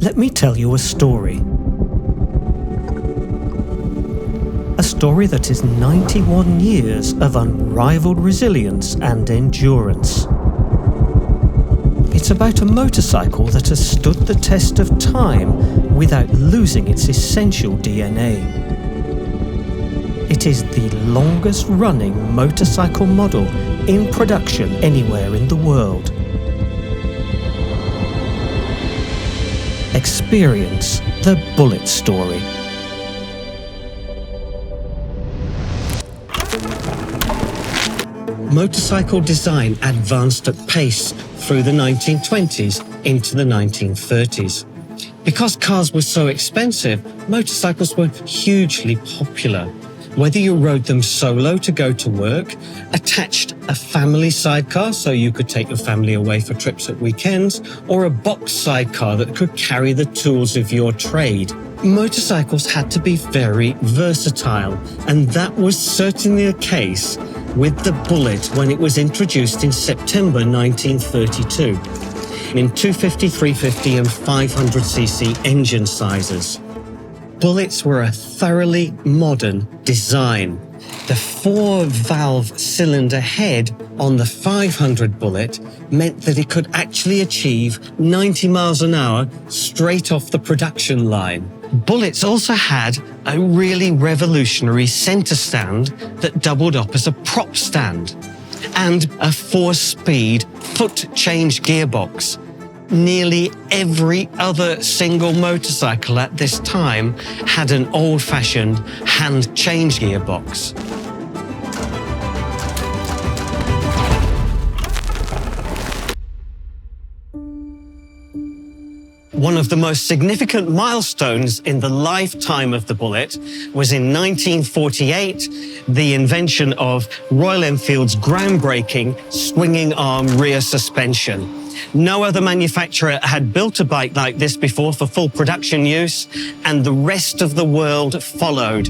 let me tell you a story. A story that is 91 years of unrivaled resilience and endurance. It's about a motorcycle that has stood the test of time without losing its essential DNA. It is the longest running motorcycle model in production anywhere in the world. Experience the Bullet story. Motorcycle design advanced at pace through the 1920s into the 1930s. Because cars were so expensive, motorcycles were hugely popular. Whether you rode them solo to go to work, attached a family sidecar so you could take your family away for trips at weekends, or a box sidecar that could carry the tools of your trade. Motorcycles had to be very versatile, and that was certainly the case with the Bullet when it was introduced in September 1932 in 250, 350 and 500cc engine sizes. Bullets were a thoroughly modern design. The 4-valve cylinder head on the 500 Bullet meant that it could actually achieve 90 miles an hour straight off the production line. Bullets also had a really revolutionary center stand that doubled up as a prop stand, and a 4-speed foot change gearbox. Nearly every other single motorcycle at this time had an old-fashioned hand change gearbox. One of the most significant milestones in the lifetime of the Bullet was in 1948, the invention of Royal Enfield's groundbreaking swinging arm rear suspension. No other manufacturer had built a bike like this before for full production use, and the rest of the world followed.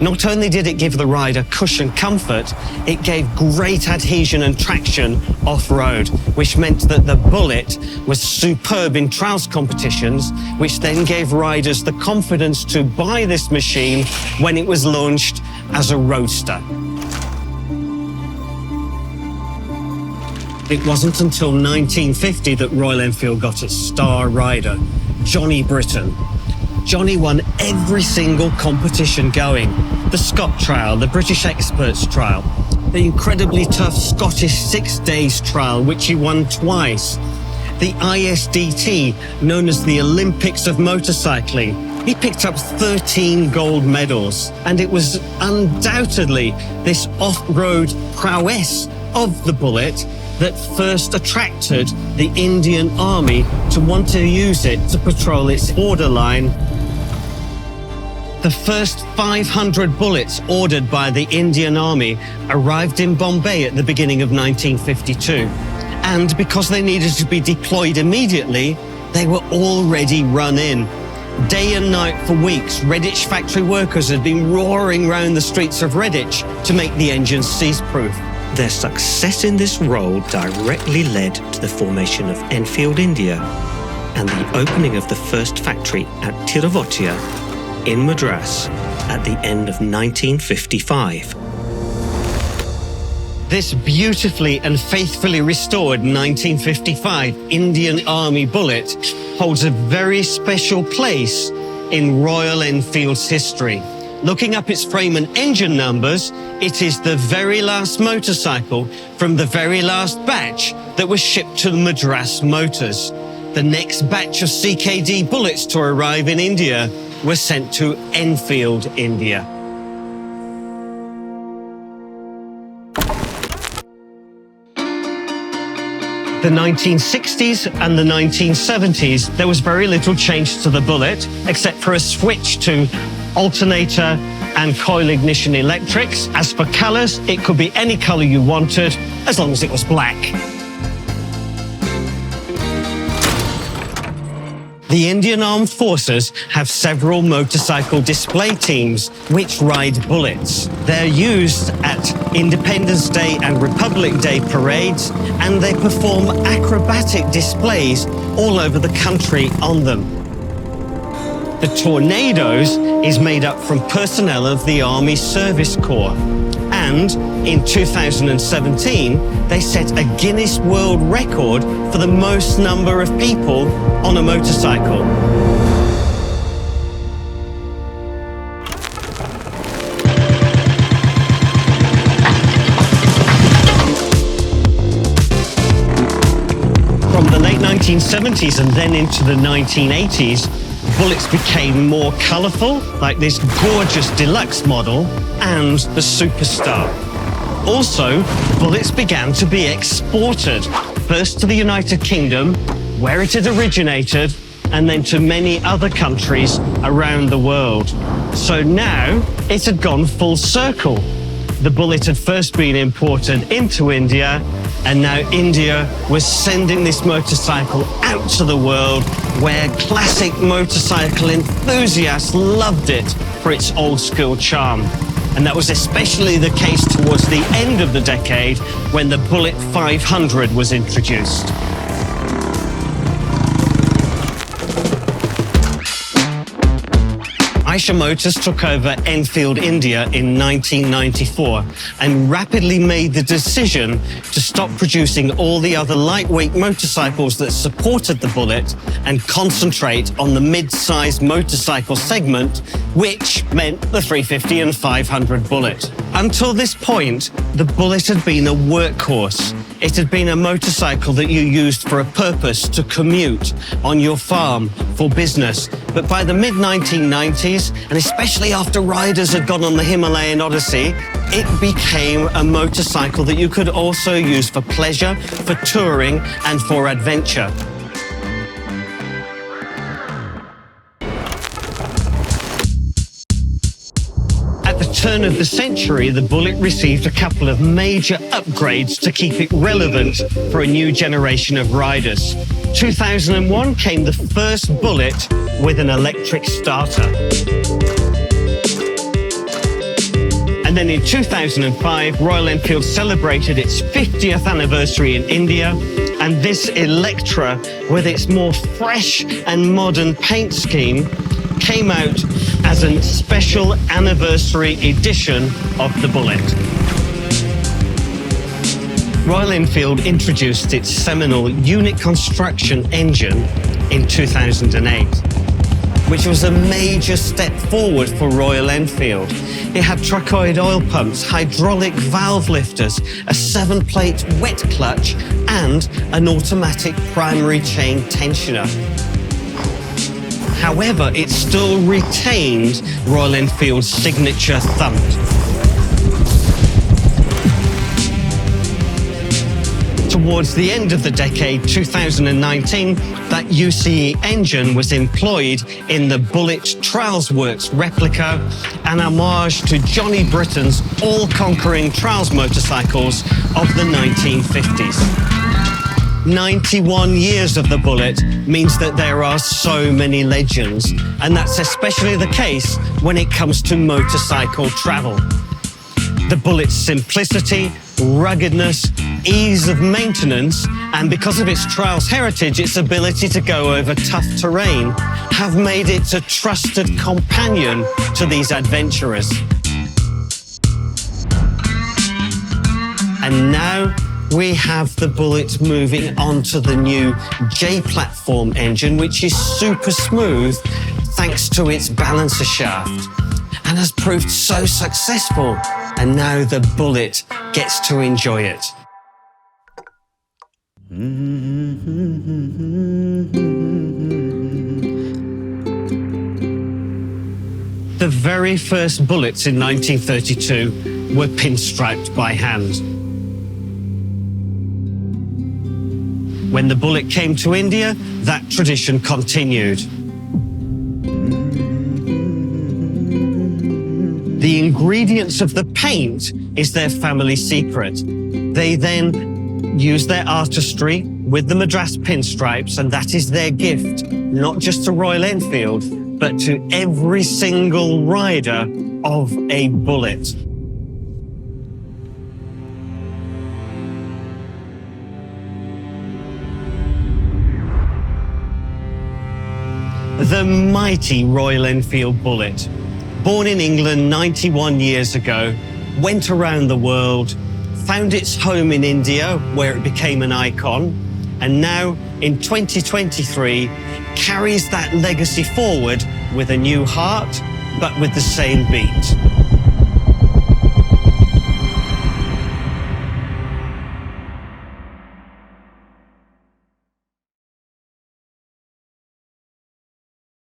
Not only did it give the rider cushion comfort, it gave great adhesion and traction off-road, which meant that the Bullet was superb in trials competitions, which then gave riders the confidence to buy this machine when it was launched as a roadster. It wasn't until 1950 that Royal Enfield got its star rider, Johnny Britton. Johnny won every single competition going. The Scott Trial, the British Experts Trial, the incredibly tough Scottish 6 Days Trial, which he won twice, the ISDT, known as the Olympics of motorcycling. He picked up 13 gold medals, and it was undoubtedly this off-road prowess of the Bullet that first attracted the Indian Army to want to use it to patrol its borderline. The first 500 Bullets ordered by the Indian Army arrived in Bombay at the beginning of 1952. And because they needed to be deployed immediately, they were already run in. Day and night for weeks, Redditch factory workers had been roaring round the streets of Redditch to make the engines seize-proof. Their success in this role directly led to the formation of Enfield India and the opening of the first factory at Tiruvottia in Madras at the end of 1955. This beautifully and faithfully restored 1955 Indian Army Bullet holds a very special place in Royal Enfield's history. Looking up its frame and engine numbers, it is the very last motorcycle from the very last batch that was shipped to Madras Motors. The next batch of CKD Bullets to arrive in India was sent to Enfield, India. The 1960s and the 1970s, there was very little change to the Bullet, except for a switch to alternator and coil ignition electrics. As for colours, it could be any colour you wanted, as long as it was black. The Indian Armed Forces have several motorcycle display teams which ride bullets. They're used at Independence Day and Republic Day parades, and they perform acrobatic displays all over the country on them. The Tornadoes is made up from personnel of the Army Service Corps. And in 2017, they set a Guinness World Record for the most number of people on a motorcycle. From the late 1970s and then into the 1980s, bullets became more colourful, like this gorgeous deluxe model, and the Superstar. Also, bullets began to be exported, first to the United Kingdom, where it had originated, and then to many other countries around the world. So now, it had gone full circle. The bullet had first been imported into India, and now India was sending this motorcycle out to the world, where classic motorcycle enthusiasts loved it for its old school charm. And that was especially the case towards the end of the decade when the Bullet 500 was introduced. Eicher Motors took over Enfield India in 1994 and rapidly made the decision to stop producing all the other lightweight motorcycles that supported the Bullet and concentrate on the mid-size motorcycle segment, which meant the 350 and 500 Bullet. Until this point, the Bullet had been a workhorse. It had been a motorcycle that you used for a purpose, to commute, on your farm, for business. But by the mid-1990s, and especially after riders had gone on the Himalayan Odyssey, it became a motorcycle that you could also use for pleasure, for touring, and for adventure. At the turn of the century, the Bullet received a couple of major upgrades to keep it relevant for a new generation of riders. 2001 came the first Bullet with an electric starter. And then in 2005, Royal Enfield celebrated its 50th anniversary in India, and this Electra, with its more fresh and modern paint scheme, came out as a special anniversary edition of the Bullet. Royal Enfield introduced its seminal unit construction engine in 2008, which was a major step forward for Royal Enfield. It had truckoid oil pumps, hydraulic valve lifters, a 7-plate wet clutch, and an automatic primary chain tensioner. However, it still retained Royal Enfield's signature thump. Towards the end of the decade, 2019, that UCE engine was employed in the Bullet Trials Works replica, an homage to Johnny Britain's all-conquering trials motorcycles of the 1950s. 91 years of the Bullet means that there are so many legends, and that's especially the case when it comes to motorcycle travel. The Bullet's simplicity, ruggedness, ease of maintenance, and because of its trials heritage, its ability to go over tough terrain, have made it a trusted companion to these adventurers. And now we have the Bullet moving on to the new J-platform engine, which is super smooth thanks to its balancer shaft, and has proved so successful. And now the Bullet gets to enjoy it. The very first Bullets in 1932 were pinstriped by hand. When the Bullet came to India, that tradition continued. The ingredients of the paint is their family secret. They then use their artistry, with the Madras pinstripes, and that is their gift, not just to Royal Enfield, but to every single rider of a Bullet. The mighty Royal Enfield Bullet, born in England 91 years ago, went around the world, found its home in India, where it became an icon, and now in 2023 carries that legacy forward with a new heart, but with the same beat.